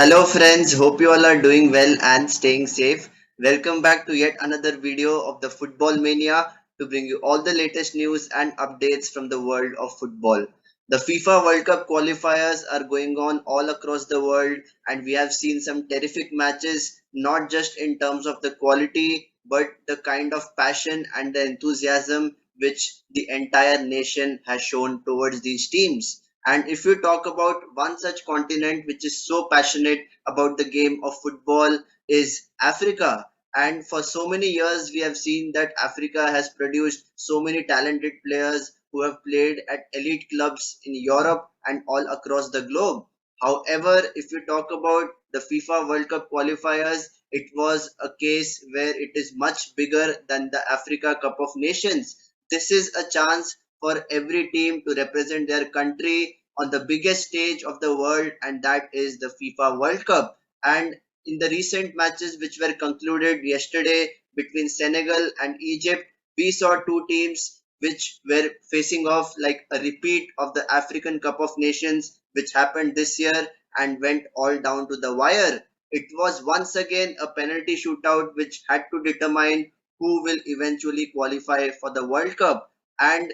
Hello friends, hope you all are doing well and staying safe. Welcome back to yet another video of the Football Mania to bring you all the latest news and updates from the world of football. The FIFA World Cup qualifiers are going on all across the world and we have seen some terrific matches, not just in terms of the quality but the kind of passion and the enthusiasm which the entire nation has shown towards these teams. And if you talk about one such continent which is so passionate about the game of football is Africa. And for so many years, we have seen that Africa has produced so many talented players who have played at elite clubs in Europe and all across the globe. However, if you talk about the FIFA World Cup qualifiers, it was a case where it is much bigger than the Africa Cup of Nations. This is a chance for every team to represent their country on the biggest stage of the world, and that is the FIFA World Cup. And in the recent matches which were concluded yesterday between Senegal and Egypt, we saw two teams which were facing off like a repeat of the African Cup of Nations, which happened this year and went all down to the wire. It was once again a penalty shootout which had to determine who will eventually qualify for the World Cup. And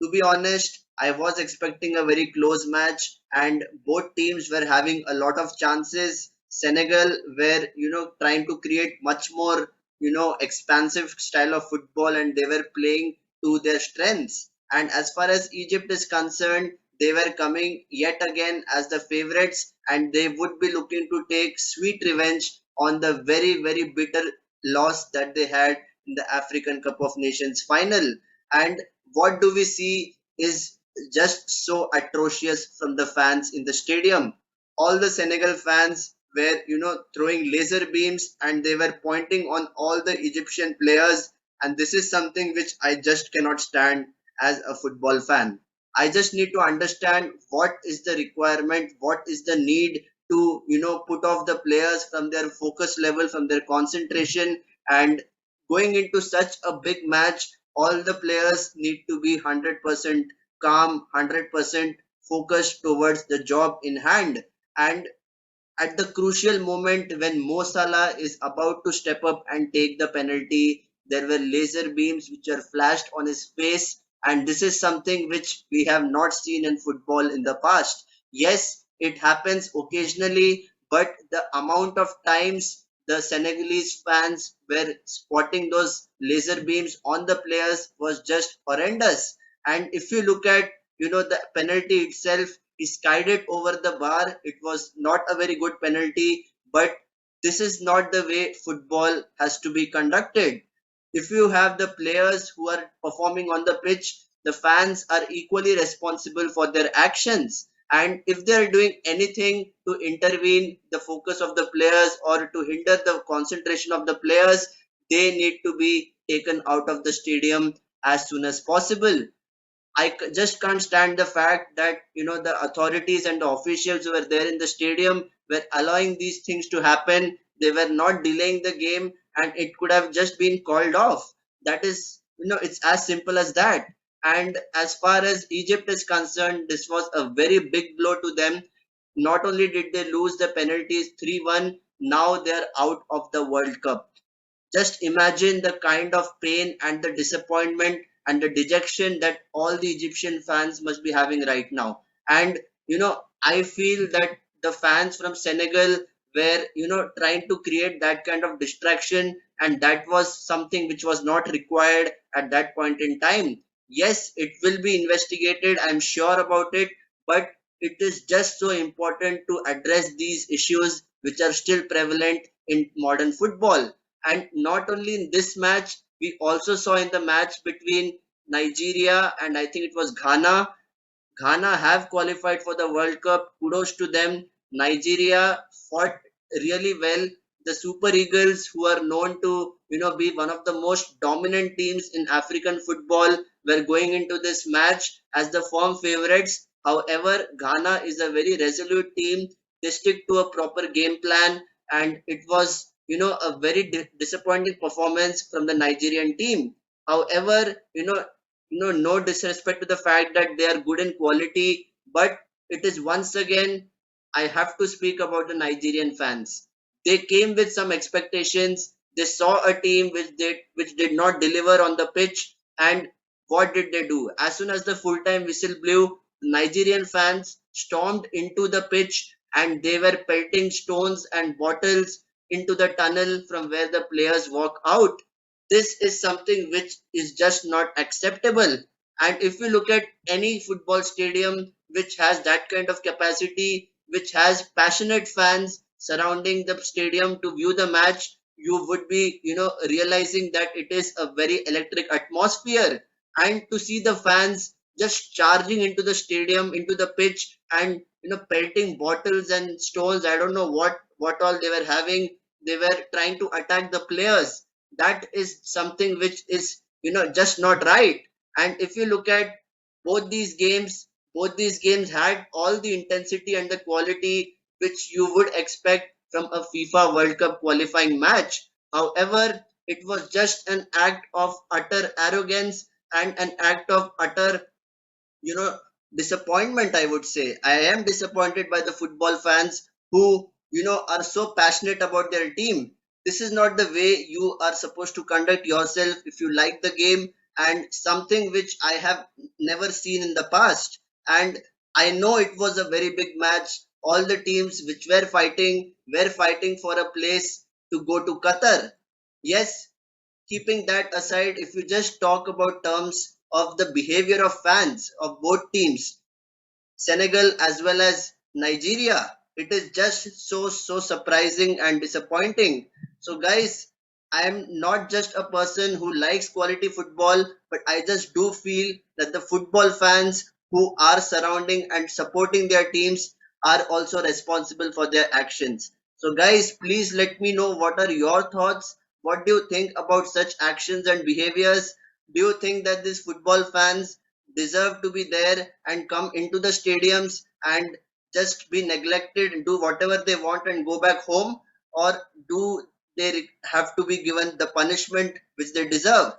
to be honest, I was expecting a very close match, and both teams were having a lot of chances. Senegal were, trying to create much more, expansive style of football, and they were playing to their strengths. And as far as Egypt is concerned, they were coming yet again as the favorites, and they would be looking to take sweet revenge on the very, very bitter loss that they had in the African Cup of Nations final. And what do we see is just so atrocious from the fans in the stadium. All the Senegal fans were, throwing laser beams and they were pointing on all the Egyptian players. And this is something which I just cannot stand as a football fan. I just need to understand what is the requirement, what is the need to, put off the players from their focus level, from their concentration, and going into such a big match all the players need to be 100% calm, 100% focused towards the job in hand. And at the crucial moment when Mo Salah is about to step up and take the penalty, there were laser beams which are flashed on his face, and this is something which we have not seen in football in the past. Yes, it happens occasionally, but the amount of times the Senegalese fans were spotting those laser beams on the players was just horrendous. And if you look at the penalty itself, he skied it over the bar. It was not a very good penalty, but this is not the way football has to be conducted. If you have the players who are performing on the pitch, the fans are equally responsible for their actions. And if they are doing anything to intervene the focus of the players or to hinder the concentration of the players, they need to be taken out of the stadium as soon as possible. Just can't stand the fact that the authorities and the officials who were there in the stadium were allowing these things to happen. They were not delaying the game, and it could have just been called off. That is, it's as simple as that. And as far as Egypt is concerned, this was a very big blow to them. Not only did they lose the penalties 3-1, now they're out of the World Cup. Just imagine the kind of pain and the disappointment and the dejection that all the Egyptian fans must be having right now. And I feel that the fans from Senegal were, trying to create that kind of distraction, and that was something which was not required at that point in time. Yes, it will be investigated, I'm sure about it, but it is just so important to address these issues which are still prevalent in modern football. And not only in this match, we also saw in the match between Nigeria and I think it was Ghana. Ghana have qualified for the World Cup. Kudos to them. Nigeria fought really well. The Super Eagles, who are known to be one of the most dominant teams in African football, were going into this match as the firm favorites. However, Ghana is a very resolute team. They stick to a proper game plan, and it was a very disappointing performance from the Nigerian team. However, no disrespect to the fact that they are good in quality, but it is once again I have to speak about the Nigerian fans. They came with some expectations. They saw a team which did not deliver on the pitch, and what did they do? As soon as the full time whistle blew, Nigerian fans stormed into the pitch and they were pelting stones and bottles into the tunnel from where the players walk out. This is something which is just not acceptable. And if you look at any football stadium which has that kind of capacity, which has passionate fans surrounding the stadium to view the match, you would be, realizing that it is a very electric atmosphere. And to see the fans just charging into the stadium, into the pitch, and pelting bottles and stones. I don't know what all they were having. They were trying to attack the players. That is something which is just not right. And if you look at both these games, both these games had all the intensity and the quality which you would expect from a FIFA World Cup qualifying match. However, it was just an act of utter arrogance and an act of utter, you know, disappointment, I would say. I am disappointed by the football fans who, are so passionate about their team. This is not the way you are supposed to conduct yourself if you like the game, and something which I have never seen in the past. And I know it was a very big match. All the teams which were fighting for a place to go to Qatar. Yes, keeping that aside, if you just talk about terms of the behavior of fans of both teams, Senegal as well as Nigeria, it is just so surprising and disappointing. So, guys, I am not just a person who likes quality football, but I just do feel that the football fans who are surrounding and supporting their teams are also responsible for their actions. So, guys, please let me know what are your thoughts. What do you think about such actions and behaviors? Do you think that these football fans deserve to be there and come into the stadiums and just be neglected and do whatever they want and go back home, or do they have to be given the punishment which they deserve?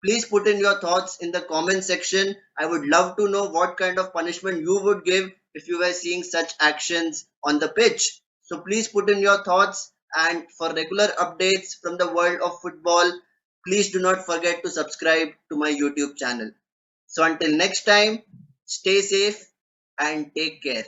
Please put in your thoughts in the comment section. I would love to know what kind of punishment you would give if you were seeing such actions on the pitch. So please put in your thoughts, and for regular updates from the world of football, please do not forget to subscribe to my YouTube channel. So until next time, stay safe and take care.